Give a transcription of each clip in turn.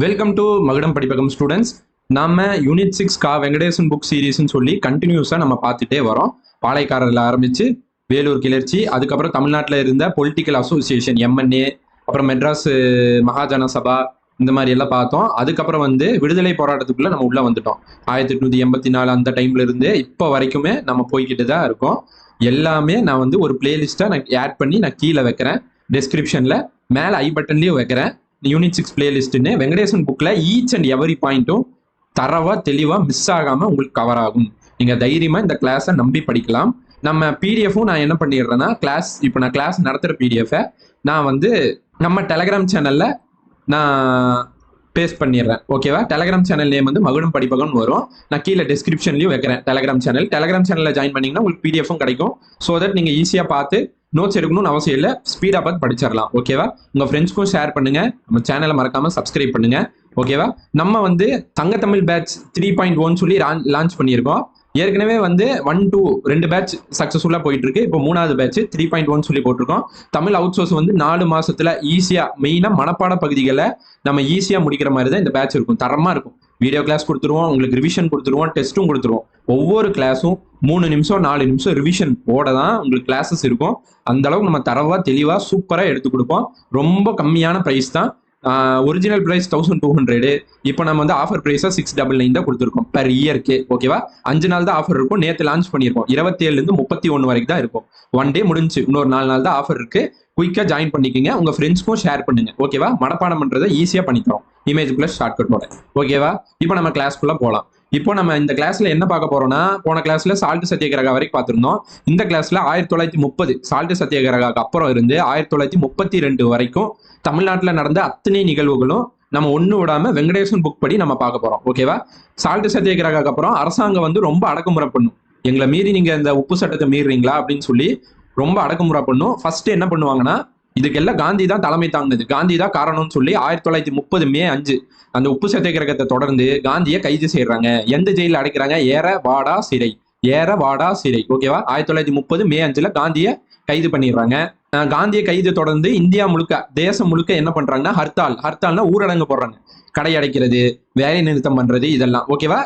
Welcome to மகுடம் படிப்பகம் students. நாம unit 6 கா வெங்கடேசன் புக் சீரீஸ்னு சொல்லி கண்டினியூஸா நம்ம பார்த்துட்டே வரோம். பாளையக்காரர்ல ஆரம்பிச்சு வேலூர் கிளர்ச்சி, அதுக்கப்புறம் தமிழ்நாட்டில் இருந்த பொலிட்டிக்கல் அசோசியேஷன் எம்என்ஏ, அப்புறம் மெட்ராஸ் மகாஜன சபா, இந்த மாதிரி எல்லாம் பார்த்தோம். அதுக்கப்புறம் விடுதலை போராட்டத்துக்குள்ள நம்ம உள்ள வந்துட்டோம். 1884 அந்த டைம்ல இருந்து இப்போ வரைக்குமே நம்ம போய்கிட்டு தான் இருக்கோம். எல்லாமே நான் ஒரு பிளேலிஸ்டா நான் ஆட் பண்ணி நான் கீழே வைக்கிறேன், டிஸ்கிரிப்ஷன்ல மேலே ஐ பட்டன்லயும் வைக்கிறேன். யூனிட் 6 பிளேலிஸ்ட்னு வெங்கடேசன் புக்ல ஈச் அண்ட் எவரி பாயிண்ட்டும் தரவா தெளிவா மிஸ் ஆகாம உங்களுக்கு கவர் ஆகும். நீங்க தைரியமா இந்த கிளாஸை நம்பி படிக்கலாம். நம்ம பிடிஎஃப்பும் நான் என்ன பண்ணிடுறேன்னா, இப்போ நான் கிளாஸ் நடத்துற பிடிஎஃபை நான் நம்ம டெலகிராம் சேனல்ல நான் பேஸ்ட் பண்ணிடுறேன். ஓகேவா? டெலகிராம் சேனல் நேம் மகுடம் படிப்பகம்னு வரும். நான் கீழே டிஸ்கிரிப்ஷன்லயும் வைக்கிறேன் டெலகிராம் சேனல்ல ஜாயின் பண்ணீங்கன்னா உங்களுக்கு பிடிஎஃப்பும் கிடைக்கும். ஸோ தட் நீங்க ஈஸியா பார்த்து நோட்ஸ் எடுக்கணும்னு அவசியம் இல்லை, ஸ்பீடா பார்த்து படிச்சிடலாம். ஓகேவா? உங்க ஃப்ரெண்ட்ஸ்க்கும் ஷேர் பண்ணுங்க, நம்ம சேனலை மறக்காம சப்ஸ்கிரைப் பண்ணுங்க. ஓகேவா? நம்ம தங்க தமிழ் பேட்ச் 3.1 சொல்லி லான்ச் பண்ணியிருக்கோம். ஏற்கனவே 1 to 2 பேட்ச் சக்சஸ்ஃபுல்லா போயிட்டு இருக்கு. இப்போ 3வது பேட்ச் 3.1 சொல்லி போட்டிருக்கோம். தமிழ் அவுட் சோர்ஸ் 4 மாசத்துல ஈஸியா மெயினா மனப்பாட பகுதிகளை நம்ம ஈஸியா முடிக்கிற மாதிரி தான் இந்த பேட்ச் இருக்கும். தரமா இருக்கும். வீடியோ கிளாஸ் கொடுத்துருவோம், உங்களுக்கு ரிவிஷன் கொடுத்துருவோம், டெஸ்ட்டும் கொடுத்துருவோம். ஒவ்வொரு கிளாஸும் 3 நிமிஷம் 4 நிமிஷம் ரிவிஷன் போட தான் உங்களுக்கு கிளாஸஸ் இருக்கும். அந்த அளவுக்கு நம்ம தரவா தெளிவா சூப்பரா எடுத்து கொடுப்போம். ரொம்ப கம்மியான பிரைஸ் தான். Original price 1200. இப்போ நம்ம ஆஃபர் பிரைஸா 699 தான் கொடுத்துருக்கோம் பெர் இயர்க்கு. ஓகேவா? 5 நாள் தான் ஆஃபர் இருக்கும். நேற்று லான்ச் பண்ணியிருக்கோம். 27 இருந்து 31 வரைக்கும் தான் இருக்கும். 1 டே முடிஞ்சு, இன்னொரு 4 நாள் தான் ஆஃபர் இருக்கு. குயிக்கா ஜாயின் பண்ணிக்கோங்க, உங்க ஃப்ரெண்ட்ஸ்க்கும் ஷேர் பண்ணுங்க. ஓகேவா? மனப்பாடம் பண்றதை ஈஸியா பண்ணித்தரோம் இமேஜ் பிளஸ் ஷார்ட்கட்டோட. ஓகேவா? இப்போ நம்ம கிளாஸ்க்குள்ள போகலாம். இப்போ நம்ம இந்த கிளாஸ்ல என்ன பார்க்க போறோம்னா, போன கிளாஸ்ல சால்ட் சத்தியாகிரகா வரைக்கும் பார்த்திருந்தோம். இந்த கிளாஸ்ல 1930 சால்ட் சத்தியாகிரகாக்கு அப்புறம் இருந்து 1932 வரைக்கும் தமிழ்நாட்டில் நடந்த அத்தனை நிகழ்வுகளும் நம்ம ஒண்ணு விடாம வெங்கடேசன் புக் படி நம்ம பார்க்க போறோம். ஓகேவா? சால்ட் சத்தியாகிரகாக்கு அப்புறம் அரசாங்கம் ரொம்ப அடக்குமுறை பண்ணும். எங்களை மீறி நீங்க இந்த உப்பு சட்டத்தை மீறுறீங்களா அப்படின்னு சொல்லி ரொம்ப அடக்குமுறை பண்ணும். ஃபர்ஸ்ட் என்ன பண்ணுவாங்கன்னா, இதுக்கெல்லாம் காந்தி தான் தலைமை தாங்கினது, காந்தி தான் காரணம்னு சொல்லி 1930 மே 5 அந்த உப்பு சத்தியாகிரகத்தை தொடர்ந்து காந்தியை கைது செய்யறாங்க. எந்த ஜெயில அடைக்கிறாங்க? ஏரவாடா சிறை. ஓகேவா? 1930 மே 5 காந்தியை கைது பண்ணிடுறாங்க. காந்திய கைது தொடர்ந்து இந்தியா முழுக்க, தேசம் முழுக்க என்ன பண்றாங்கன்னா ஹர்த்தால்னா ஊரடங்கு போடுறாங்க. கடை அடைக்கிறது, வேலை நிறுத்தம் பண்றது, இதெல்லாம். ஓகேவா?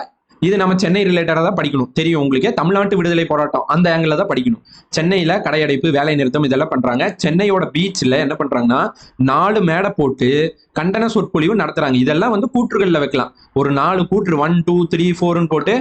இது நம்ம சென்னை ரிலேட்டடா தான் படிக்கணும். தெரியும் உங்களுக்கு, தமிழ்நாட்டு விடுதலை போராட்டம் அந்த ஆங்கிள் தான் படிக்கணும். சென்னையில கடையடைப்பு, வேலை நிறுத்தம் இதெல்லாம் பண்றாங்க. சென்னையோட பீச்ல என்ன பண்றாங்கன்னா, 4 மேடை போட்டு கண்டன சொற்பொழிவு நடத்துறாங்க. இதெல்லாம் கூற்றுகள்ல வைக்கலாம். ஒரு 4 கூற்று 1 2 3 4ன்னு போட்டு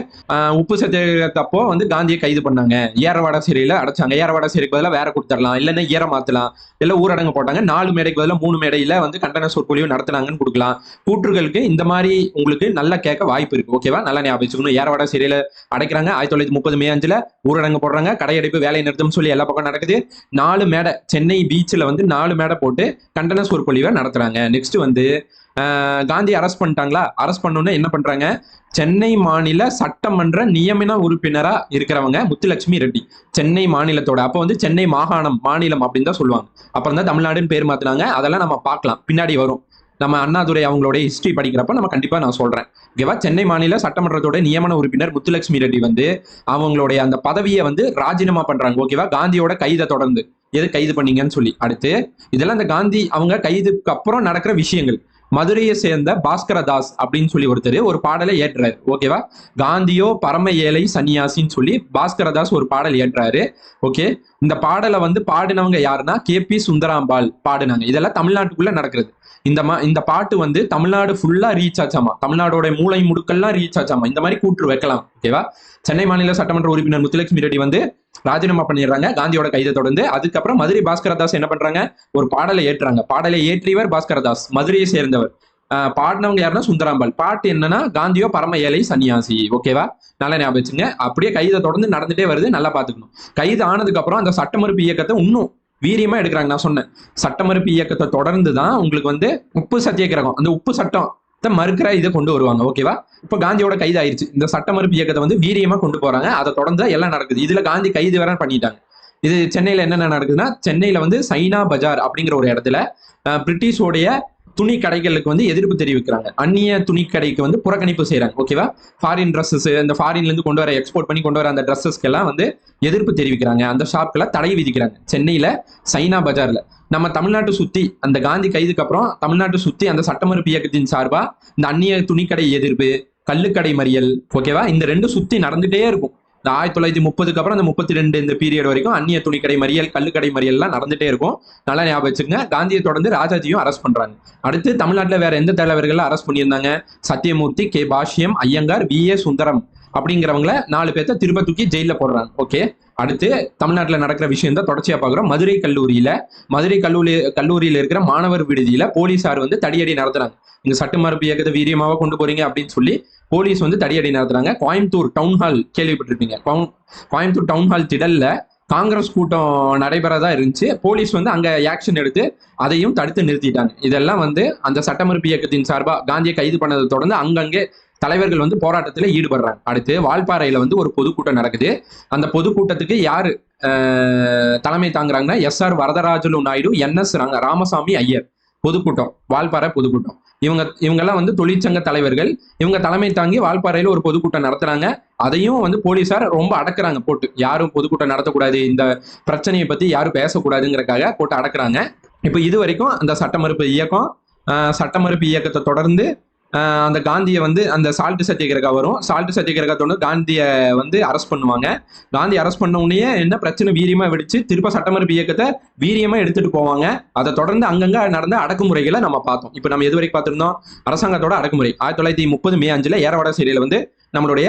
உப்பு சத்தியாகிரகத்தப்போ காந்தியை கைது பண்ணாங்க, ஏரவாடா சிறையில அடைச்சாங்க. ஏரவாடா சிறைக்கு பதிலாக வேற கொடுத்துடலாம், இல்லைன்னா ஏற மாத்தலாம், எல்லாம் ஊரடங்கு போட்டாங்க. 4 மேடைக்கு பதிலாக 3 மேடையில கண்டன சொற்பொழிவு நடத்தினாங்கன்னு கொடுக்கலாம். கூற்றுகளுக்கு இந்த மாதிரி உங்களுக்கு நல்லா கேட்க வாய்ப்பு இருக்கு. ஓகேவா? நல்லா ஞாபகம் வச்சுக்கணும். ஏரவாடா சிறையில அடைக்கிறாங்க. 1930 மே 5 ஊரடங்கு போடுறாங்க. கடையடைப்பு, வேலை நிறுத்தம் சொல்லி எல்லா பக்கம் நடக்குது. 4 மேடை, சென்னை பீச்ல 4 மேடை போட்டு கண்டன சொற்பொழிவை நடத்துறாங்க. நெக்ஸ்ட் காந்தி அரெஸ்ட் பண்ணிட்டாங்களா? அரெஸ்ட் பண்ணோன்னு என்ன பண்றாங்க? சென்னை மாநில சட்டமன்ற நியமன உறுப்பினரா இருக்கிறவங்க முத்துலட்சுமி ரெட்டி, சென்னை மாநிலத்தோட, அப்போ சென்னை மாநிலம் அப்படின்னு தான் சொல்லுவாங்க. அப்புறம் தான் தமிழ்நாடுன்னு பேர் மாத்தினாங்க. அதெல்லாம் நம்ம பார்க்கலாம், பின்னாடி வரும். நம்ம அண்ணாதுரை அவங்களுடைய ஹிஸ்டரி படிக்கிறப்ப நம்ம கண்டிப்பா நான் சொல்றேன். ஓகேவா? சென்னை மாநில சட்டமன்றத்தோட நியமன உறுப்பினர் முத்துலட்சுமி ரெட்டி அவங்களுடைய அந்த பதவியை ராஜினாமா பண்றாங்க. ஓகேவா? காந்தியோட கைதை தொடர்ந்து எது கைது பண்ணீங்கன்னு சொல்லி. அடுத்து இதெல்லாம் அந்த காந்தி அவங்க கைதுக்கு அப்புறம் நடக்கிற விஷயங்கள். மதுரையை சேர்ந்த பாஸ்கரதாஸ் அப்படின்னு சொல்லி ஒருத்தர் ஒரு பாடலை ஏற்றாரு. ஓகேவா? காந்தியோ பரம ஏழை சன்னியாசின்னு சொல்லி பாஸ்கரதாஸ் ஒரு பாடல் ஏற்றாரு. ஓகே, இந்த பாடலை பாடினவங்க யாருன்னா KP சுந்தராம்பாள் பாடினாங்க. இதெல்லாம் தமிழ்நாட்டுக்குள்ள நடக்கிறது. இந்த பாட்டு தமிழ்நாடு ஃபுல்லா ரீச் ஆச்சாமா, தமிழ்நாடோட மூளை முடுக்கெல்லாம் ரீச் ஆச்சாமா. இந்த மாதிரி கூற்று வைக்கலாம். ஓகேவா? சென்னை மாநில சட்டமன்ற உறுப்பினர் முத்துலட்சுமி ரெட்டி ராஜினாமா பண்ணிடுறாங்க காந்தியோட கைதை தொடர்ந்து. அதுக்கப்புறம் மதுரை பாஸ்கரதாஸ் என்ன பண்றாங்க? ஒரு பாடலை ஏற்றாங்க. பாடலை ஏற்றியவர் பாஸ்கரதாஸ், மதுரையை சேர்ந்தவர். பாடினவங்க யாருன்னா சுந்தராம்பாள். பாட்டு என்னன்னா, காந்தியோ பரம ஏழை சன்னியாசி. ஓகேவா? நல்லா ஞாபகம் வச்சுங்க. அப்படியே கைதை தொடர்ந்து நடந்துட்டே வருது, நல்லா பாத்துக்கணும். கைது ஆனதுக்கு அப்புறம் அந்த சட்டமறுப்பு இயக்கத்தை இன்னும் வீரியமா எடுக்கிறாங்க. நான் சொன்னேன், சட்டமறுப்பு இயக்கத்தை தொடர்ந்து தான் உங்களுக்கு உப்பு சத்தியாகிரகம், அந்த உப்பு சட்டம் மறுக்கிற இதை கொண்டு வருவாங்க. ஓகேவா? இப்ப காந்தியோட கைது ஆயிடுச்சு. இந்த சட்டமறுப்பு இயக்கத்தை வீரியமா கொண்டு போறாங்க. அதை தொடர்ந்து எல்லாம் நடக்குது. இதுல காந்தி கைது வேற பண்ணிட்டாங்க. இது சென்னையில என்னென்ன நடக்குதுன்னா, சென்னையில சைனா பஜார் அப்படிங்கிற ஒரு இடத்துல பிரிட்டிஷோடைய துணி கடைகளுக்கு வந்து எதிர்ப்பு தெரிவிக்கிறாங்க. அந்நிய துணி கடைக்கு வந்து புறக்கணிப்பு செய்யறாங்க. ஓகேவா? ஃபாரின் ட்ரெஸ்ஸஸ், இந்த ஃபாரின்ல இருந்து கொண்டு வர எக்ஸ்போர்ட் பண்ணி கொண்டு வர அந்த ட்ரெஸ்ஸஸ்க்கு எல்லாம் வந்து எதிர்ப்பு தெரிவிக்கிறாங்க. அந்த ஷாப்க்கெல்லாம் தடை விதிக்கிறாங்க. சென்னையில சைனா பஜார்ல. நம்ம தமிழ்நாட்டை சுத்தி அந்த காந்தி கைதுக்கு அப்புறம் தமிழ்நாட்டை சுத்தி அந்த சட்டமறுப்பு இயக்கத்தின் சார்பா இந்த அந்நிய துணிக்கடை எதிர்ப்பு, கள்ளுக்கடை மறியல், ஓகேவா, இந்த ரெண்டும் சுத்தி நடந்துட்டே இருக்கும். இந்த 1930க்கு அப்புறம் அந்த 32 இந்த பீரியட் வரைக்கும் அந்நிய துணிக்கடை மறியல், கள்ளுக்கடை மறியல்லாம் நடந்துட்டே இருக்கும். நல்லா ஞாபகம் வச்சுக்கோங்க. காந்தியை தொடர்ந்து ராஜாஜியும் அரெஸ்ட் பண்றாங்க. அடுத்து தமிழ்நாட்டில் வேற எந்த தலைவர்கள் அரெஸ்ட் பண்ணியிருந்தாங்க? சத்தியமூர்த்தி, கே பாஷ்யம், ஐயங்கார், வி.ஏ. சுந்தரம் அப்படிங்கிறவங்கள 4 பேர்த்த திரும்ப தூக்கி ஜெயில போடுறாங்க. ஓகே, அடுத்து தமிழ்நாட்டில் நடக்கிற விஷயம் தான் தொடர்ச்சியா பாக்குறோம். மதுரை கல்லூரியில இருக்கிற மாணவர் விடுதியில போலீசார் வந்து தடியடி நடத்துறாங்க. இந்த சட்டமறுப்பு இயக்கத்தை வீரியமாக கொண்டு போறீங்க அப்படின்னு சொல்லி போலீஸ் வந்து தடியடி நடத்துறாங்க. கோயம்புத்தூர் டவுன்ஹால் கேள்விப்பட்டிருப்பீங்க. கோயம்புத்தூர் டவுன்ஹால் திடல்ல காங்கிரஸ் கூட்டம் நடைபெறதா இருந்துச்சு. போலீஸ் வந்து அங்க ஆக்ஷன் எடுத்து அதையும் தடுத்து நிறுத்திட்டாங்க. இதெல்லாம் வந்து அந்த சட்டமறுப்பு இயக்கத்தின் சார்பா காந்தியை கைது பண்ணதை தொடர்ந்து அங்கங்கே தலைவர்கள் வந்து போராட்டத்தில் ஈடுபடுறாங்க. அடுத்து வால்பாறையில வந்து ஒரு பொதுக்கூட்டம் நடக்குது. அந்த பொதுக்கூட்டத்துக்கு யாரு தலைமை தாங்குறாங்கன்னா எஸ்.ஆர். வரதராஜலு நாயுடு, என்.எஸ். ராமசாமி ஐயர். பொதுக்கூட்டம், வால்பாறை பொதுக்கூட்டம். இவங்கெல்லாம் வந்து தொழிற்சங்க தலைவர்கள். இவங்க தலைமை தாங்கி வால்பாறையில ஒரு பொதுக்கூட்டம் நடத்துறாங்க. அதையும் வந்து போலீசார் ரொம்ப அடக்குறாங்க போட்டு. யாரும் பொதுக்கூட்டம் நடத்தக்கூடாது, இந்த பிரச்சனையை பத்தி யாரும் பேசக்கூடாதுங்கிறக்காக போட்டு அடக்குறாங்க. இப்போ இது வரைக்கும் அந்த சட்டமறுப்பு இயக்கத்தை தொடர்ந்து அந்த காந்தியை வந்து அந்த சால்ட் சத்தியகிரகா வரும். சால்ட் சத்தியகிரகத்தோட காந்தியை வந்து அரெஸ்ட் பண்ணுவாங்க. காந்தி அரெஸ்ட் பண்ண உடனே என்ன பிரச்சனை வீரியமா வெடிச்சு திருப்ப சட்டமறுப்பு இயக்கத்தை வீரியமா எடுத்துட்டு போவாங்க. அதை தொடர்ந்து அங்கங்க நடந்த அடக்குமுறைகளை நம்ம பார்த்தோம். இப்போ நம்ம எது வரைக்கும் பார்த்திருந்தோம்? அரசாங்கத்தோட அடக்குமுறை 1930 மே 5 ஏரவாடா சிறையில் வந்து நம்மளுடைய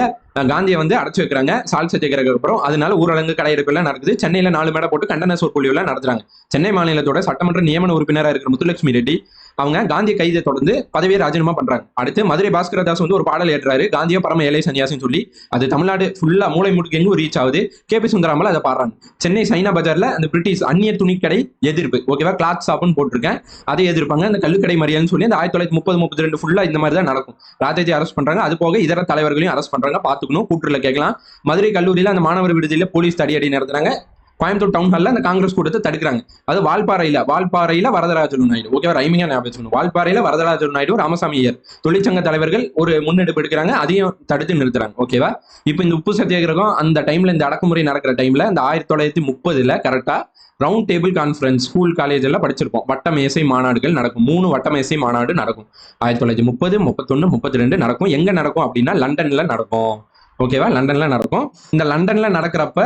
காந்தியை வந்து அடைச்சு வைக்கிறாங்க. சால்ட் சத்தியகிரகம் அப்புறம் அதனால ஊரடங்கு கடையெடுப்பு எல்லாம் நடக்குது. சென்னையில 4 மேடை போட்டு கண்டன சொற்பொழிவு எல்லாம் நடத்துறாங்க. சென்னை மாநிலத்தோட சட்டமன்ற நியமன உறுப்பினராக இருக்கிற முத்துலட்சுமி ரெட்டி அவங்க காந்திய கைதை தொடர்ந்து பதவியை ராஜினாமா பண்றாங்க. அடுத்து மதுரை பாஸ்கரதாஸ் வந்து ஒரு பாடல் ஏற்றாரு, காந்தியோ பரம ஏழை சன்னியாசின்னு சொல்லி. அது தமிழ்நாடு ஃபுல்லா மூளை முடுக்கு எங்கும் ரீச் ஆகுது. கே.பி. சுந்தராமல் அதை பாடுறாங்க. சென்னை சைனா பஜார்ல அந்த பிரிட்டிஷ் அந்நிய துணிக்கடை எதிர்ப்பு, ஓகேவா, கிளாத் ஷாப்னு போட்டிருக்கேன், அதை எதிர்ப்பாங்க. அந்த கள்ளுக்கடை மறியல்னு சொல்லி அந்த 1930-32 ஃபுல்லா இந்த மாதிரி தான் நடக்கும். ராஜாஜி அரெஸ்ட் பண்றாங்க. அது போக இதர தலைவர்களையும் அரெஸ்ட் பண்றாங்க. பாத்துக்கணும், கூற்றுல கேட்கலாம். மதுரை கல்லூரியில அந்த மாணவர் விடுதியில போலீஸ் தடியடி நடத்துறாங்க. கோயம்புத்தூர் டவுன் ஹால்ல அந்த காங்கிரஸ் கூட்டத்தை தடுக்கிறாங்க. அது வால்பாறையில வரதராஜலு நாயுடு, ஓகேவா, ரைமிங்கா ஞாபகம். வால்பாறையில வரதராஜலு நாயுடு, ராமசாமி ஐயர் தொழிற்சங்க தலைவர்கள் ஒரு முன்னெடுப்பு எடுக்கிறாங்க. அதையும் தடுத்து நிறுத்துறாங்க. ஓகேவா. இப்போ இந்த உப்பு சத்தியாகிரகம் அந்த டைம்ல, இந்த அடக்குமுறை நடக்கிற டைம்ல, இந்த 1930 கரெக்டா round table conference school college எல்லாம் படிச்சிருப்போம். வட்ட மேசை மாநாடுகள் நடக்கும். 3 வட்ட மேசை மாநாடு நடக்கும். 1930, 31, 32 நடக்கும். எங்க நடக்கும் அப்படின்னா லண்டன்ல நடக்கும். ஓகேவா, லண்டன்ல நடக்கும். இந்த லண்டன்ல நடக்கிறப்ப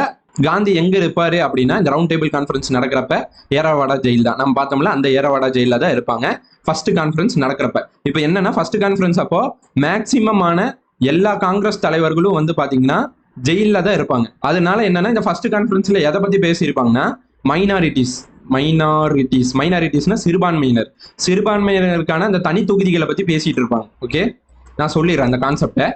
காந்தி எங்க இருப்பாரு அப்படின்னா இந்த ரவுண்ட் டேபிள் கான்ஃபரன்ஸ் நடக்கிறப்ப ஏரவாடா ஜெயில் தான். நம்ம பார்த்தோம்ல, அந்த ஏரவாடா ஜெயில தான் இருப்பாங்க ஃபர்ஸ்ட் கான்ஃபரன்ஸ் நடக்கிறப்ப. இப்போ என்னன்னா ஃபர்ஸ்ட் கான்ஃபரன்ஸ் அப்போ மேக்சிமமான எல்லா காங்கிரஸ் தலைவர்களும் வந்து பாத்தீங்கன்னா ஜெயில தான் இருப்பாங்க. அதனால என்னன்னா இந்த ஃபர்ஸ்ட் கான்ஃபரன்ஸ்ல எதை பத்தி பேசியிருப்பாங்கன்னா மைனாரிட்டிஸ்னா சிறுபான்மையினருக்கான அந்த தனி தொகுதிகளை பத்தி பேசிட்டு இருப்பாங்க. ஓகே, நான் சொல்லிடுறேன் அந்த கான்செப்டை.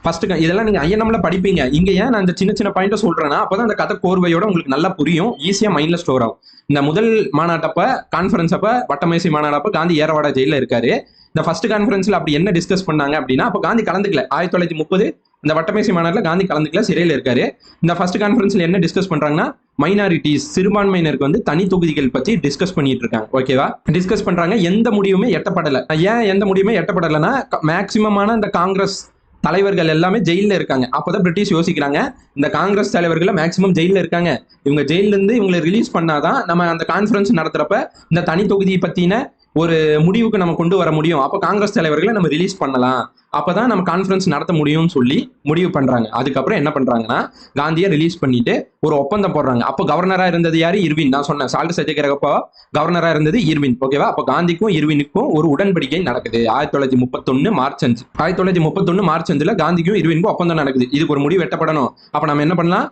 ஃபர்ஸ்ட் இதெல்லாம் நீங்க ஐஎன்எம்ல படிப்பீங்க. இங்க ஏன் நான் இந்த சின்ன பாயிண்ட சொல்றேன்னா அப்பதான் அந்த கதை கோர்வையோட உங்களுக்கு நல்லா புரியும், ஈஸியா மைண்ட்ல ஸ்டோர் ஆகும். இந்த முதல் மாநாட்டப்ப கான்ஃபரன்ஸ் அப்ப வட்டமேசை மாநாட்டப்ப காந்தி ஏரவாடா ஜெயில இருக்காரு. இந்த ஃபர்ஸ்ட் கான்ஃபரன்ஸ்ல அப்படி என்ன டிஸ்கஸ் பண்ணாங்க அப்படின்னா, அப்ப காந்தி கலந்துக்கல. 1930 இந்த வட்டமேசை மாநாட்டில் காந்தி கலந்துக்கல, சிறையில் இருக்காரு. இந்த ஃபர்ஸ்ட் கான்ஃபரன்ஸ்ல என்ன டிஸ்கஸ் பண்றாங்கன்னா மைனாரிட்டிஸ், சிறுபான்மையினருக்கு வந்து தனி தொகுதிகள் பத்தி டிஸ்கஸ் பண்ணிட்டு இருக்காங்க. ஓகேவா, டிஸ்கஸ் பண்றாங்க. எந்த முடிவுமே எட்டப்படலை. ஏன் எந்த முடிவுமே எட்டப்படலைன்னா மேக்சிமமான இந்த காங்கிரஸ் தலைவர்கள் எல்லாமே ஜெயில இருக்காங்க. அப்பதான் பிரிட்டிஷ் யோசிக்கிறாங்க, இந்த காங்கிரஸ் தலைவர்கள் மேக்சிமம் ஜெயில இருக்காங்க, இவங்க ஜெயில இருந்து இவங்களை ரிலீஸ் பண்ணாதான் நம்ம அந்த கான்ஃபரன்ஸ் நடத்துறப்ப இந்த தனி தொகுதியை பத்தின ஒரு முடிவுக்கு நம்ம கொண்டு வர முடியும். அப்போ காங்கிரஸ் தலைவர்களை நம்ம ரிலீஸ் பண்ணலாம், அப்பதான் நம்ம கான்ஃபரன்ஸ் நடத்த முடியும்னு சொல்லி முடிவு பண்றாங்க. அதுக்கப்புறம் என்ன பண்றாங்கன்னா காந்தியை ரிலீஸ் பண்ணிட்டு ஒரு ஒப்பந்தம் போடுறாங்க. அப்போ கவர்னரா இருந்தது யாரு? இர்வின். நான் சொன்னேன் சால்ட் சத்தியாகிரகப்போ கவர்னரா இருந்தது இர்வின். ஓகேவா, அப்போ காந்திக்கும் இர்வினுக்கும் ஒரு உடன்படிக்கை நடக்குது 1931 மார்ச் 5. 1931 மார்ச் 5 காந்திக்கும் இர்வினுக்கும் ஒப்பந்தம் நடக்குது. இதுக்கு ஒரு முடிவு எட்டப்படணும். அப்ப நம்ம என்ன பண்ணலாம்,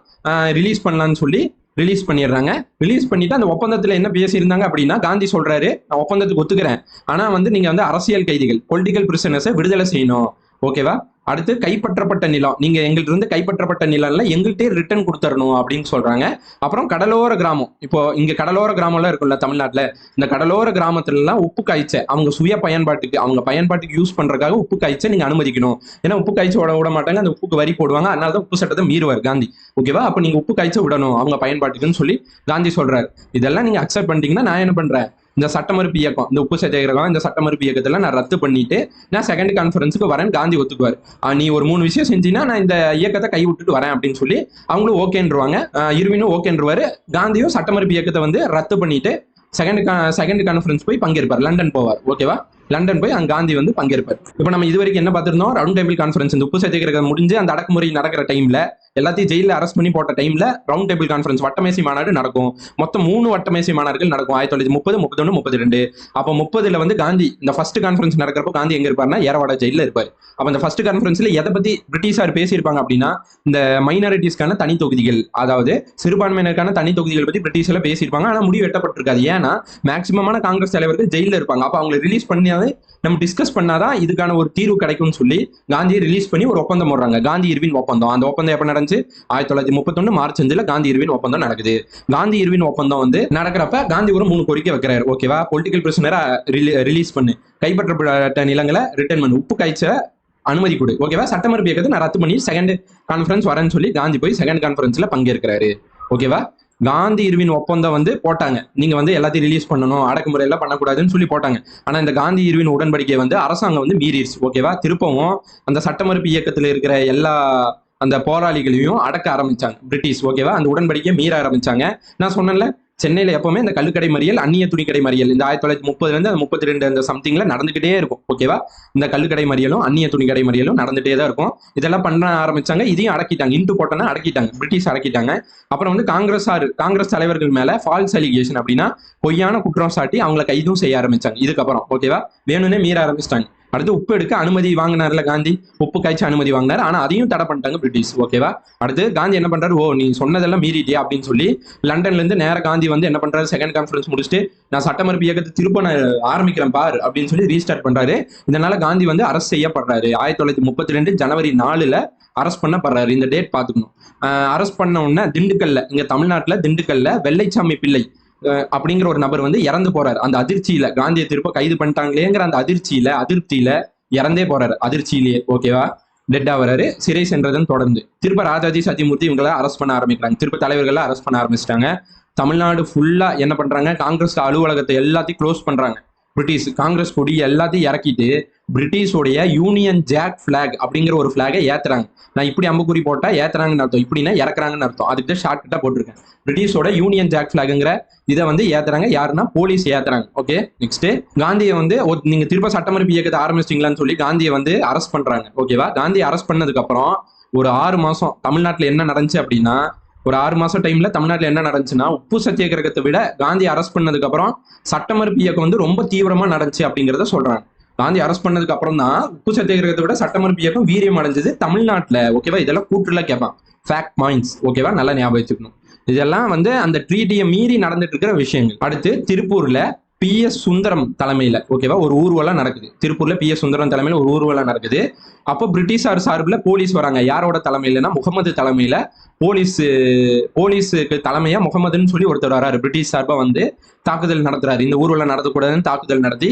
ரிலீஸ் பண்ணலாம்னு சொல்லி ரிலீஸ் பண்ணிடுறாங்க. ரிலீஸ் பண்ணிட்டு அந்த ஒப்பந்தத்துல என்ன பேசியிருந்தாங்க அப்படின்னா, காந்தி சொல்றாரு, நான் ஒப்பந்தத்துக்கு ஒத்துக்கிறேன், ஆனா வந்து நீங்க வந்து அரசியல் கைதிகள், பொலிட்டிக்கல் பிரிசனர்ஸை விடுதலை செய்யணும். ஓகேவா, அடுத்து கைப்பற்றப்பட்ட நிலம், நீங்க எங்கள்கிட்ட இருந்து கைப்பற்றப்பட்ட நிலம்ல எங்கள்கிட்டே ரிட்டர்ன் கொடுத்துடணும் அப்படின்னு சொல்றாங்க. அப்புறம் கடலோர கிராமம், இப்போ இங்க கடலோர கிராமம்லாம் இருக்குல்ல தமிழ்நாட்டுல, இந்த கடலோர கிராமத்துல எல்லாம் உப்பு காய்ச்ச அவங்க சுய பயன்பாட்டுக்கு, அவங்க பயன்பாட்டுக்கு யூஸ் பண்றதுக்காக உப்பு காய்ச்ச நீங்க அனுமதிக்கணும். ஏன்னா உப்பு காய்ச்ச விட மாட்டாங்க, அந்த உப்புக்கு வரி போடுவாங்க, அதனாலதான் உப்பு சட்டத்தை மீறுவார் காந்தி. ஓகேவா, அப்ப நீங்க உப்பு காய்ச்ச விடணும் அவங்க பயன்பாட்டுக்குன்னு சொல்லி காந்தி சொல்றாரு. இதெல்லாம் நீங்க அக்செப்ட் பண்ணிட்டீங்கன்னா நான் என்ன பண்றேன், இந்த சட்ட மறுப்பு இயக்கம், இந்த உப்பு சத்தியாகிரகம், இந்த சட்ட மறுப்பு இயக்கத்துல நான் ரத்து பண்ணிட்டு நான் செகண்ட் கான்ஃபரன்ஸுக்கு வரேன் காந்தி ஒத்துக்குவார். நீ ஒரு 3 விஷயம் செஞ்சீங்கன்னா நான் இந்த இயக்கத்தை கை விட்டுட்டு வரேன் அப்படின்னு சொல்லி அவங்களும் ஓகேன்றுவாங்க. இர்வினும் ஓகேன்றுவாரு. காந்தியும் சட்ட மறுப்பு இயக்கத்தை வந்து ரத்து பண்ணிட்டு செகண்ட் கான்ஃபரன்ஸ் போய் பங்கேற்பார், லண்டன் போவார். ஓகேவா, லண்டன் போய் அங்க காந்தி வந்து பங்கேற்பார். இப்போ நம்ம இது வரைக்கும் என்ன பார்த்திருந்தோம், ரவுண்ட் டேபிள் கான்ஃபரன்ஸ், இந்த உப்பு சத்தியாகிரகம் முடிஞ்சு அந்த அடக்குமுறை நடக்கிற டைம்ல எல்லாத்தையும் ஜெயில அரெஸ்ட் பண்ணி போட்ட டைம்ல ரவுண்ட் டேபிள் கான்ஃபரன்ஸ் வட்டமேசை மாநாடு நடக்கும். மொத்தம் 3 வட்டமேசை மாநாடுகள் நடக்கும் 1930, 31, 32. அப்போ 30ல வந்து காந்தி இந்த ஃபர்ஸ்ட் கான்ஃபரன்ஸ் நடக்கிறப்போ காந்தி எங்க இருப்பாருன்னா ஏரவாடா ஜெயில இருப்பாரு. அப்ப இந்த ஃபர்ஸ்ட் கான்ஃபரன்ஸ்ல எதை பத்தி பிரிட்டிஷார் பேசியிருப்பாங்க அப்படின்னா, இந்த மைனாரிட்டிஸ்க்கான தனி தொகுதிகள், அதாவது சிறுபான்மையினருக்கான தனி தொகுதிகள் பத்தி பிரிட்டிஷ்ல பேசியிருப்பாங்க. ஆனா முடிவு எட்டப்பட்டிருக்காது. ஏன்னா மேக்சிமமான காங்கிரஸ் தலைவர்கள் ஜெயில இருப்பாங்க. அப்ப அவங்களை ரிலீஸ் பண்ணியாவது நம்ம டிஸ்கஸ் பண்ணாதான் இதுக்கான ஒரு தீர்வு கிடைக்கும்னு சொல்லி காந்தியை ரிலீஸ் பண்ணி ஒரு ஒப்பந்தம் போடுறாங்க, காந்தி இர்வின் ஒப்பந்தம். அந்த ஒப்பந்தம் எப்ப நடந்துச்சு, 1931 மார்ச் 5 காந்தி இர்வின் ஒப்பந்தம் நடக்குது. காந்தி இர்வின் ஒப்பந்தம் வந்து நடக்கிறப்ப காந்தி ஒரு 3 கோரிக்கை வைக்கிறாரு. ஓகேவா, பொலிட்டிக்கல் பிரிசனரை ரிலீஸ் பண்ணு, கைப்பற்றப்பட்ட நிலங்களை ரிட்டர்ன் பண்ணு, உப்பு காய்ச்ச அனுமதி கொடு. ஓகேவா, சட்டமறுப்பு இயக்கத்தை நான் ரத்து பண்ணி செகண்ட் கான்ஃபரன்ஸ் வரேன்னு சொல்லி காந்தி போய் செகண்ட் கான்ஃபரன்ஸ்ல பங்கேற்கிறாரு. ஓகேவா, காந்தி இர்வின் ஒப்பந்தம் வந்து போட்டாங்க, நீங்க வந்து எல்லாத்தையும் ரிலீஸ் பண்ணணும், அடக்குமுறை எல்லாம் பண்ணக்கூடாதுன்னு சொல்லி போட்டாங்க. ஆனா இந்த காந்தி இர்வின் உடன்படிக்கை வந்து அரசாங்கம் வந்து மீறிடுச்சு. ஓகேவா, திருப்பவும் அந்த சட்டமறுப்பு இயக்கத்துல இருக்கிற எல்லா அந்த போராளிகளையும் அடக்க ஆரம்பிச்சாங்க பிரிட்டிஷ். ஓகேவா, அந்த உடன்படிக்கையை மீற ஆரம்பிச்சாங்க. நான் சொன்னேன்ல, சென்னையில எப்பவுமே இந்த கல்லுக்கடை மறியல், அந்நிய துணிக்கடை மறியல் இந்த 1930ல இருந்து 32 அந்த சம்திங்ல நடந்துகிட்டே இருக்கும். ஓகேவா, இந்த கல்லுக்கடை மறியலும் அந்நிய துணிக்கடை மறியலும் நடந்துட்டே தான் இருக்கும். இதெல்லாம் பண்ண ஆரம்பிச்சாங்க. இதையும் அடக்கிட்டாங்க, இன்ட்டு போட்டோன்னா அடக்கிட்டாங்க, பிரிட்டிஷ் அடக்கிட்டாங்க. அப்புறம் வந்து காங்கிரஸ் தலைவர்கள் மேல ஃபால்ஸ் அலிகேஷன் அப்படின்னா பொய்யான குற்றம் சாட்டி அவங்களை கைதும் செய்ய ஆரம்பிச்சாங்க. இதுக்கப்புறம் ஓகேவா, வேணும்னே மீற ஆரம்பிச்சிட்டாங்க. அடுத்து உப்பு எடுக்க அனுமதி வாங்கினார்ல காந்தி, உப்பு காய்ச்சி அனுமதி வாங்கினார். ஆனா அதையும் தடை பண்ணிட்டாங்க பிரிட்டிஷ். ஓகேவா, அடுத்து காந்தி என்ன பண்றாரு, நீ சொன்னதெல்லாம் மீறிட்டியா அப்படின்னு சொல்லி லண்டன்ல இருந்து நேர காந்தி வந்து என்ன பண்றாரு, செகண்ட் கான்ஃபரன்ஸ் முடிச்சுட்டு நான் சட்டமறுப்பு இயக்கத்தை திரும்ப நான் ஆரம்பிக்கிறேன் பார் அப்படின்னு சொல்லி ரீஸ்டார்ட் பண்றாரு. இதனால காந்தி வந்து அரெஸ்ட் செய்யப்படுறாரு. 1932 ஜனவரி 4ல அரெஸ்ட் பண்ணப்படுறாரு. இந்த டேட் பாத்துக்கணும். அரெஸ்ட் பண்ண உடனே திண்டுக்கல்ல, இங்க தமிழ்நாட்டுல திண்டுக்கல்ல வெள்ளைச்சாமி பிள்ளை அப்படிங்கிற ஒரு நபர் வந்து இறந்து போறாரு. அந்த அதிர்ச்சியில காந்தியை திரும்ப கைது பண்ணிட்டாங்களேங்கிற அந்த அதிருப்தியில இறந்தே போறாரு, அதிர்ச்சியிலேயே. ஓகேவா, டெட் ஆகிறாரு. சிறை சென்றதன் தொடர்ந்து திருப்ப ராஜாஜி, சத்தியமூர்த்தி இவங்களை அரெஸ்ட் பண்ண ஆரம்பிக்கிறாங்க. திருப்ப தலைவர்கள் அரெஸ்ட் பண்ண ஆரம்பிச்சிட்டாங்க. தமிழ்நாடு ஃபுல்லா என்ன பண்றாங்க, காங்கிரஸ் அலுவலகத்தை எல்லாத்தையும் க்ளோஸ் பண்றாங்க. பிரிட்டிஷ் காங்கிரஸ் கொடி எல்லாத்தையும் இறக்கிட்டு பிரிட்டிஷோடைய யூனியன் ஜாக் பிளாக் அப்படிங்கிற ஒரு பிளாகை ஏத்துறாங்க. நான் இப்படி அம்புக்குறி போட்டா ஏத்துறாங்கன்னு அர்த்தம், இப்படின்னா இறக்குறாங்கன்னு அர்த்தம். அதுக்கு ஷார்ட் கட்டா போட்டிருக்கேன். பிரிட்டிஷோட யூனியன் ஜாக் பிளாக்ங்கிற இதை வந்து ஏத்துறாங்க. யாருன்னா போலீஸ் ஏத்துறாங்க. ஓகே, நெக்ஸ்ட் காந்தியை வந்து நீங்க திரும்ப சட்டமறுப்பு இயக்கத்தை ஆரம்பிச்சிட்டீங்களான்னு சொல்லி காந்தியை வந்து அரெஸ்ட் பண்றாங்க. ஓகேவா, காந்தியை அரெஸ்ட் பண்ணதுக்கு அப்புறம் ஒரு 6 மாசம் தமிழ்நாட்டுல என்ன நடந்துச்சு அப்படின்னா, ஒரு 6 மாசம் டைம்ல தமிழ்நாட்டுல என்ன நடந்துச்சுன்னா, உப்பு சத்தியாகிரகத்தை விட காந்தி அரெஸ்ட் பண்ணதுக்கு அப்புறம் சட்டமறுப்பு இயக்கம் வந்து ரொம்ப தீவிரமா நடந்துச்சு அப்படிங்கிறத சொல்றாங்க. காந்தி அரெஸ்ட் பண்ணதுக்கு அப்புறம் தான் உப்பு சத்தியாகிரகத்தை விட சட்டமறுப்பு இயக்கம் வீரியம் அடைஞ்சது தமிழ்நாட்டுல. ஓகேவா, இதெல்லாம் கூற்றுல கேட்பான், ஃபேக்ட் பாயிண்ட்ஸ். ஓகேவா, நல்லா ஞாபகம் வச்சுக்கணும். இதெல்லாம் வந்து அந்த ட்ரீட்டியை மீறி நடந்துட்டு இருக்கிற விஷயங்கள். அடுத்து திருப்பூர்ல PS சுந்தரம் தலைமையில ஓகேவா ஒரு ஊர்வலம் நடக்குது. திருப்பூர்ல PS சுந்தரம் தலைமையில ஒரு ஊர்வலம் நடக்குது. அப்போ பிரிட்டிஷார் சார்பில் போலீஸ் வராங்க. யாரோட தலைமையிலனா முகமது தலைமையில போலீஸுக்கு தலைமையா முகமதுன்னு சொல்லி ஒருத்தர் வராரு. பிரிட்டிஷ் சார்பா வந்து தாக்குதல் நடத்துறாரு. இந்த ஊர்வலம் நடத்தக்கூடாதுன்னு தாக்குதல் நடத்தி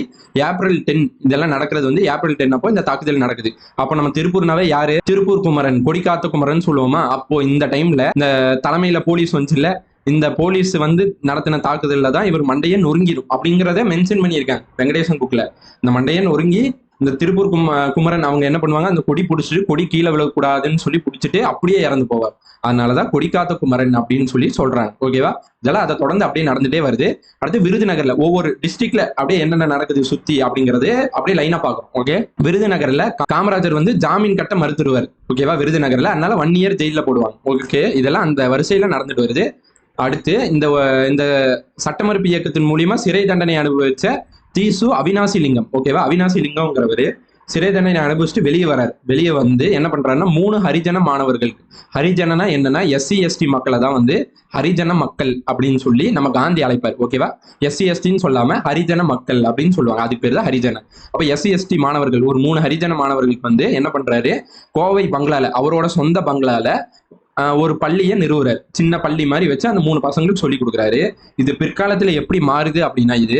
April 10 இதெல்லாம் நடக்கிறது வந்து April 10 அப்போ இந்த தாக்குதல் நடக்குது. அப்போ நம்ம திருப்பூர்னாவே யாரு, திருப்பூர் குமரன், கொடிக்காத்த குமரன் சொல்லுவோமா. அப்போ இந்த டைம்ல இந்த தலைமையில போலீஸ் வந்துச்சுல, இந்த போலீஸ் வந்து நடத்தின தாக்குதல்ல தான் இவர் மண்டையை நொறுங்கிடும் அப்படிங்கிறத மென்ஷன் பண்ணியிருக்காங்க வெங்கடேசன் புக்ல. இந்த மண்டையை நொறுங்கி இந்த திருப்பூர் குமரன் அவங்க என்ன பண்ணுவாங்க, அந்த கொடி பிடிச்சிட்டு கொடி கீழே விழக்கூடாதுன்னு சொல்லி பிடிச்சிட்டு அப்படியே இறந்து போவார். அதனாலதான் கொடிக்காத்த குமரன் அப்படின்னு சொல்லி சொல்றாங்க. ஓகேவா, இதெல்லாம் அதை தொடர்ந்து அப்படியே நடந்துட்டே வருது. அடுத்து விருதுநகர்ல ஒவ்வொரு டிஸ்ட்ரிக்ட்ல அப்படியே என்னென்ன நடக்குது சுத்தி அப்படிங்கிறது அப்படியே லைனா பார்க்கணும். ஓகே, விருதுநகர்ல காமராஜர் வந்து ஜாமீன் கட்ட மறுத்துருவார். ஓகேவா, விருதுநகர்ல அதனால 1 இயர் ஜெயில போடுவாங்க. ஓகே, இதெல்லாம் அந்த வரிசையில நடந்துட்டு வருது. அடுத்து இந்த சட்டமறுப்பு இயக்கத்தின் மூலியமா சிறை தண்டனை அனுபவிச்ச தீசு அவினாசி லிங்கம். ஓகேவா, அவினாசி லிங்கம்ங்கிறவரு சிறை தண்டனை அனுபவிச்சுட்டு வெளியே வராரு. வெளியே வந்து என்ன பண்றாருன்னா 3 ஹரிஜன மாணவர்களுக்கு, ஹரிஜனா என்னன்னா SC/ST மக்களை தான் வந்து ஹரிஜன மக்கள் அப்படின்னு சொல்லி நம்ம காந்தி அழைப்பார். ஓகேவா, SC/STன்னு சொல்லாம ஹரிஜன மக்கள் அப்படின்னு சொல்லுவாங்க. அதுக்கு பேர் தான் ஹரிஜன. அப்ப SC/ST மாணவர்கள் ஒரு 3 ஹரிஜன மாணவர்களுக்கு வந்து என்ன பண்றாரு, கோவை பங்களால அவரோட சொந்த பங்களால ஒரு பள்ளியை நிறுவுறாரு. சின்ன பள்ளி மாதிரி வச்சு அந்த 3 பசங்களுக்கு சொல்லி கொடுக்குறாரு. இது பிற்காலத்துல எப்படி மாறுது அப்படின்னா, இது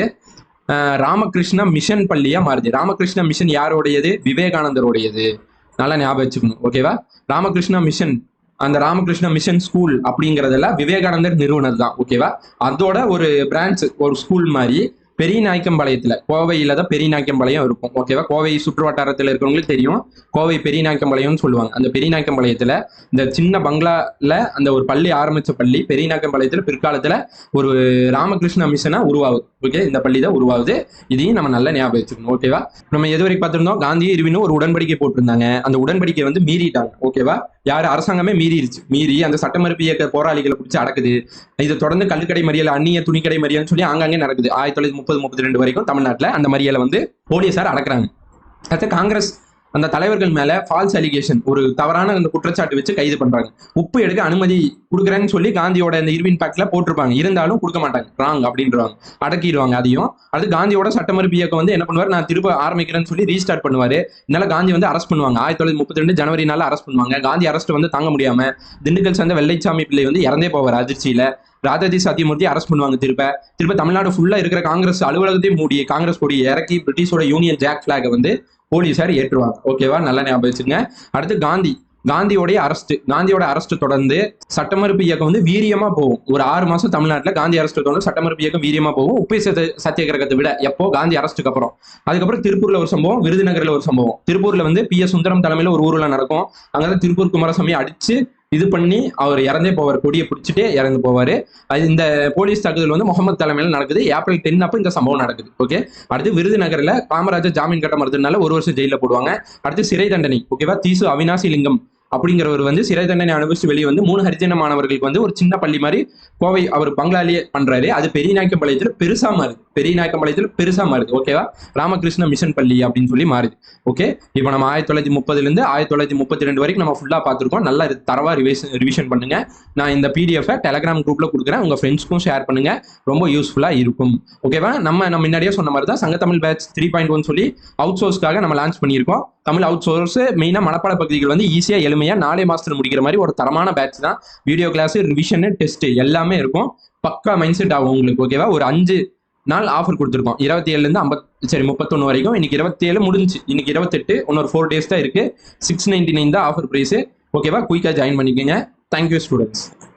ராமகிருஷ்ணா மிஷன் பள்ளியா மாறுது. ராமகிருஷ்ணா மிஷன் யாரோடையது, விவேகானந்தருடையது. நல்லா ஞாபகம் வச்சுக்கணும். ஓகேவா, ராமகிருஷ்ணா மிஷன், அந்த ராமகிருஷ்ணா மிஷன் ஸ்கூல் அப்படிங்கறதெல்லாம் விவேகானந்தர் நிறுவனம் தான். ஓகேவா, அதோட ஒரு பிரான்ச், ஒரு ஸ்கூல் மாதிரி பெரியநாயக்கம்பாளையத்துல, கோவையில தான் பெரியநாயக்கம்பாளையம் இருக்கும். ஓகேவா? கோவை சுற்று வட்டாரத்தில் இருக்கிறவங்களுக்கு தெரியும். கோவை பெரியநாயக்கம்பாளையம்னு சொல்லுவாங்க. அந்த பெரியநாயக்கம்பாளையத்துல இந்த சின்ன பங்களால அந்த ஒரு பள்ளி ஆரம்பிச்ச பள்ளி பெரியநாயக்கம்பாளையத்துல பிற்காலத்துல ஒரு ராமகிருஷ்ண மிஷனா உருவாகுது. ஓகே, இந்த பள்ளி தான் உருவாகுது. இதையும் நம்ம நல்லா ஞாபகம் வச்சுக்கணும். ஓகேவா? நம்ம எது வரைக்கும் பார்த்திருந்தோம்? காந்தியும் இர்வினும் ஒரு உடன்படிக்கை போட்டிருந்தாங்க. அந்த உடன்படிக்கை வந்து மீறிட்டாங்க. ஓகேவா? யாரு? அரசாங்கமே மீறிடுச்சு. மீறி அந்த சட்ட மறுப்பு இயக்க போராளிகளை பிடிச்சி அடக்குது. இதை தொடர்ந்து கல்லுக்கடை மறியல், அந்நிய துணிக்கடை மறியல்னு சொல்லி ஆங்காங்கே நடக்குது. 1930-32 வரைக்கும் தமிழ்நாட்டில் அந்த மறியலை வந்து போலீசார் அடக்குறாங்க. அடுத்து காங்கிரஸ் அந்த தலைவர்கள் மேல ஃபால்ஸ் அலிகேஷன், ஒரு தவறான அந்த குற்றச்சாட்டு வச்சு கைது பண்றாங்க. உப்பு எடுக்க அனுமதி கொடுக்குறேன்னு சொல்லி காந்தியோட இந்த இர்வின் பேக்ட்ல போட்டிருப்பாங்க. இருந்தாலும் கொடுக்க மாட்டாங்க, ராங் அப்படின்றாங்க, அடக்கிடுவாங்க அதையும். அது காந்தியோட சட்டமறுப்பு இயக்கம் வந்து என்ன பண்ணுவார்? நான் திரும்ப ஆரம்பிக்கிறேன்னு சொல்லி ரீஸ்டார்ட் பண்ணுவாரு. இதனால காந்தி வந்து அரெஸ்ட் பண்ணுவாங்க. 1932 ஜனவரி நாள் அரெஸ்ட் பண்ணுவாங்க. காந்தி அரெஸ்ட் வந்து தாங்க முடியாம திண்டுக்கல் சேர்ந்த வெள்ளைச்சாமி பிள்ளை வந்து இறந்தே போவார் அதிர்ச்சியில. ராஜாஜி சத்தியமூர்த்தி அரெஸ்ட் பண்ணுவாங்க. திருப்ப தமிழ்நாடு ஃபுல்லா இருக்கிற காங்கிரஸ் அலுவலகத்தையும் மூடி காங்கிரஸ் கொடி இறக்கி பிரிட்டிஷோட யூனியன் ஜாக் பிளாக வந்து போலீசார் ஏற்றுவாங்க. ஓகேவா? நல்லா ஞாபகம் வச்சுங்க. அடுத்து காந்தியோட அரெஸ்ட் தொடர்ந்து சட்டமறுப்பு இயக்கம் வந்து வீரியமா போகும். ஒரு 6 மாசம் தமிழ்நாட்டில் காந்தி அரெஸ்ட் தொடர்ந்து சட்டமறுப்பு இயக்கம் வீரியமா போகும். உப்பு சத்தியாகிரகத்தை விட எப்போ? காந்தி அரெஸ்ட்டுக்கு அப்புறம். அதுக்கப்புறம் திருப்பூர்ல ஒரு சம்பவம், விருதுநகர்ல ஒரு சம்பவம். திருப்பூர்ல வந்து PS சுந்தரம் தலைமையில ஒரு ஊர்வலம் நடக்கும். அங்கதான் திருப்பூர் குமாரசாமி அடிச்சு இது பண்ணி அவர் இறந்தே போவார். கொடியை பிடிச்சிட்டே இறந்து போவாரு. இந்த போலீஸ் தாக்குதல் வந்து முகமது தலைமையில நடக்குது. ஏப்ரல் 10 அப்போ இந்த சம்பவம் நடக்குது. ஓகே, அடுத்து விருதுநகர்ல காமராஜர் ஜாமீன் கட்ட மறுத்ததுனால 1 வருஷம் ஜெயில போடுவாங்க. அடுத்து சிறை தண்டனை. ஓகேவா? தீசு அவினாசி லிங்கம் அப்படிங்கிறவர் வந்து சிறை தண்டனை அனுபவிச்சு வெளியே வந்து 3 ஹரிஜன மாணவர்களுக்கு வந்து ஒரு சின்ன பள்ளி மாதிரி கோவை அவர் பங்களாலேயே பண்றாரு. அது பெரியநாயக்கம்பாளையத்துல பெருசா மாறுது. ஓகேவா? ராமகிருஷ்ண மிஷன் பள்ளி அப்படின்னு சொல்லி மாறுது. ஓகே, இப்போ நம்ம 1930 1932 வரைக்கும் நம்ம ஃபுல்லா பார்த்துருக்கோம். நல்லா தரவா ரிவிஷன் பண்ணுங்க. நான் இந்த PDF டெலிகிராம் குரூப்ல கொடுக்குறேன். உங்க ஃப்ரெண்ட்ஸ்க்கும் ஷேர் பண்ணுங்க. ரொம்ப யூஸ்ஃபுல்லா இருக்கும். ஓகேவா? நம்ம முன்னாடியே சொன்ன மாதிரி தான் சங்கத்தமிழ் பேட்ச் 3.1 சொல்லி அவுட் சோர்ஸ்க்காக நம்ம லான்ச் பண்ணியிருக்கோம். தமிழ் அவுட் சோர்ஸ் மெயினா மனப்பாட பகுதிகள் வந்து ஈஸியா எளிமையா 4 மாசத்துல முடிக்கிற மாதிரி ஒரு தரமான பேட்ச் தான். வீடியோ கிளாஸ், ரிவிஷன், டெஸ்ட் எல்லாமே இருக்கும். பக்கா மைண்ட் செட் ஆகும் உங்களுக்கு. ஓகேவா? ஒரு 5 நாள் ஆஃபர் கொடுத்துருக்கோம். 27 31 வரைக்கும். இன்னைக்கு 27 முடிஞ்சு, இன்னைக்கு 28, இன்னொரு 4 days தான் இருக்கு. 699 தான் ஆஃபர் பிரைஸ். ஓகேவா? குயிக்கா ஜாயின் பண்ணிக்கோங்க. Thank you students.